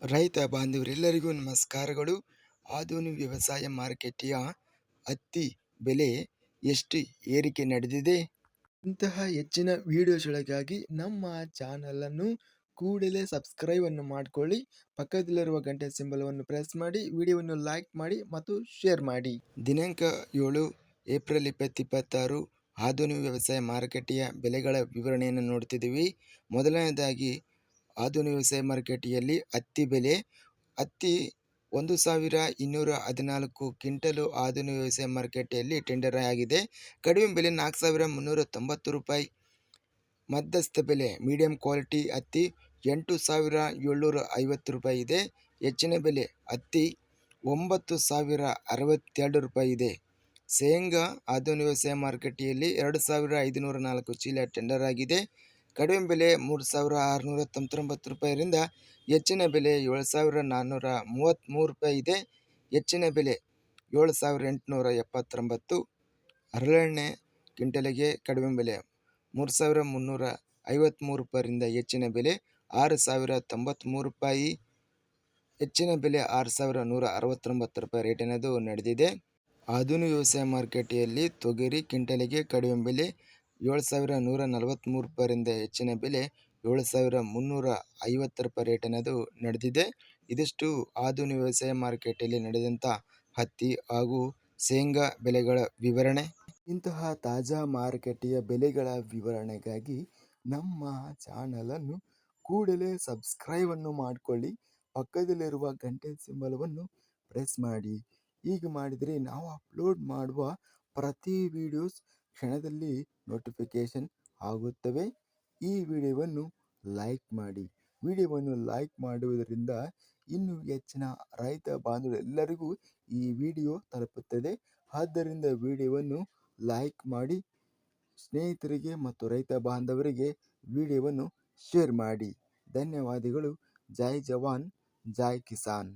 ರೈತ ಬಾಂಧವರೆಲ್ಲರಿಗೂ ನಮಸ್ಕಾರಗಳು. ಆಧುನಿಕ ವ್ಯವಸಾಯ ಮಾರುಕಟ್ಟೆಯ ಹತ್ತಿ ಬೆಲೆ ಎಷ್ಟು ಏರಿಕೆ ನಡೆದಿದೆ? ಇಂತಹ ಹೆಚ್ಚಿನ ವಿಡಿಯೋಸ್ಗಳಿಗಾಗಿ ನಮ್ಮ ಚಾನಲನ್ನು ಕೂಡಲೇ ಸಬ್ಸ್ಕ್ರೈಬ್ ಅನ್ನು ಮಾಡಿಕೊಳ್ಳಿ. ಪಕ್ಕದಲ್ಲಿರುವ ಗಂಟೆ ಸಿಂಬಲವನ್ನು ಪ್ರೆಸ್ ಮಾಡಿ, ವಿಡಿಯೋವನ್ನು ಲೈಕ್ ಮಾಡಿ ಮತ್ತು ಶೇರ್ ಮಾಡಿ. ದಿನಾಂಕ 7 ಏಪ್ರಿಲ್ 2026 ಆಧುನಿಕ ವ್ಯವಸಾಯ ಮಾರುಕಟ್ಟೆಯ ಬೆಲೆಗಳ ವಿವರಣೆಯನ್ನು ನೋಡ್ತಿದ್ದೀವಿ. ಮೊದಲನೇದಾಗಿ ಆಧುನಿಕ ವ್ಯವಸಾಯ ಮಾರುಕಟ್ಟೆಯಲ್ಲಿ ಹತ್ತಿ ಬೆಲೆ. ಹತ್ತಿ 1214 ಕ್ವಿಂಟಲು ಆಧುನಿಕ ವ್ಯವಸಾಯ ಮಾರುಕಟ್ಟೆಯಲ್ಲಿ ಟೆಂಡರ್ ಆಗಿದೆ. ಕಡಿಮೆ ಬೆಲೆ 4390 ರೂಪಾಯಿ. ಮಧ್ಯಸ್ಥ ಬೆಲೆ ಮೀಡಿಯಂ ಕ್ವಾಲಿಟಿ ಹತ್ತಿ 8750 ರೂಪಾಯಿ ಇದೆ. ಹೆಚ್ಚಿನ ಬೆಲೆ ಹತ್ತಿ 9062 ರೂಪಾಯಿ ಇದೆ. ಶೇಂಗಾ ಆಧುನಿಕ ವ್ಯವಸಾಯ ಮಾರುಕಟ್ಟೆಯಲ್ಲಿ 2504 ಚೀಲ ಟೆಂಡರ್ ಆಗಿದೆ. ಕಡಿಮೆ ಬೆಲೆ 3699 ರೂಪಾಯಿರಿಂದ ಹೆಚ್ಚಿನ ಬೆಲೆ 7433 ರೂಪಾಯಿ ಇದೆ. ಹೆಚ್ಚಿನ ಬೆಲೆ 7879. ಹರಳೆಣ್ಣೆ ಕ್ವಿಂಟಲಿಗೆ ಕಡಿಮೆ ಬೆಲೆ 3353 ರೂಪಾಯಿರಿಂದ ಹೆಚ್ಚಿನ ಬೆಲೆ 6093 ರೂಪಾಯಿ. ಹೆಚ್ಚಿನ ಬೆಲೆ 6169 ರೂಪಾಯಿ ರೇಟ್ ಅನ್ನೋದು ನಡೆದಿದೆ. ಆಧುನಿಕ ವ್ಯವಸಾಯ ಮಾರುಕಟ್ಟೆಯಲ್ಲಿ ತೊಗರಿ ಕ್ವಿಂಟಲಿಗೆ ಕಡಿಮೆ ಬೆಲೆ 7143 ರೂಪಾಯಿರಿಂದ ಹೆಚ್ಚಿನ ಬೆಲೆ 7350 ರೂಪಾಯಿ ರೇಟ್ ಅನ್ನೋದು ನಡೆದಿದೆ. ಇದಿಷ್ಟು ಆಧುನಿಕ ವ್ಯವಸಾಯ ಮಾರುಕಟ್ಟೆಯಲ್ಲಿ ನಡೆದಂಥ ಹತ್ತಿ ಹಾಗೂ ಶೇಂಗಾ ಬೆಲೆಗಳ ವಿವರಣೆ. ಇಂತಹ ತಾಜಾ ಮಾರುಕಟ್ಟೆಯ ಬೆಲೆಗಳ ವಿವರಣೆಗಾಗಿ ನಮ್ಮ ಚಾನಲನ್ನು ಕೂಡಲೇ ಸಬ್ಸ್ಕ್ರೈಬ್ ಅನ್ನು ಮಾಡಿಕೊಳ್ಳಿ. ಪಕ್ಕದಲ್ಲಿರುವ ಗಂಟೆ ಸಿಂಬಲವನ್ನು ಪ್ರೆಸ್ ಮಾಡಿ. ಹೀಗೆ ಮಾಡಿದರೆ ನಾವು ಅಪ್ಲೋಡ್ ಮಾಡುವ ಪ್ರತಿ ವಿಡಿಯೋಸ್ ಕ್ಷಣದಲ್ಲಿ ನೋಟಿಫಿಕೇಶನ್ ಆಗುತ್ತವೆ. ಈ ವಿಡಿಯೋವನ್ನು ಲೈಕ್ ಮಾಡಿ. ವಿಡಿಯೋವನ್ನು ಲೈಕ್ ಮಾಡುವುದರಿಂದ ಇನ್ನೂ ಹೆಚ್ಚಿನ ರೈತ ಬಾಂಧವರೆಲ್ಲರಿಗೂ ಈ ವಿಡಿಯೋ ತಲುಪುತ್ತದೆ. ಆದ್ದರಿಂದ ವಿಡಿಯೋವನ್ನು ಲೈಕ್ ಮಾಡಿ, ಸ್ನೇಹಿತರಿಗೆ ಮತ್ತು ರೈತ ಬಾಂಧವರಿಗೆ ವಿಡಿಯೋವನ್ನು ಶೇರ್ ಮಾಡಿ. ಧನ್ಯವಾದಗಳು. ಜೈ ಜವಾನ್, ಜೈ ಕಿಸಾನ್.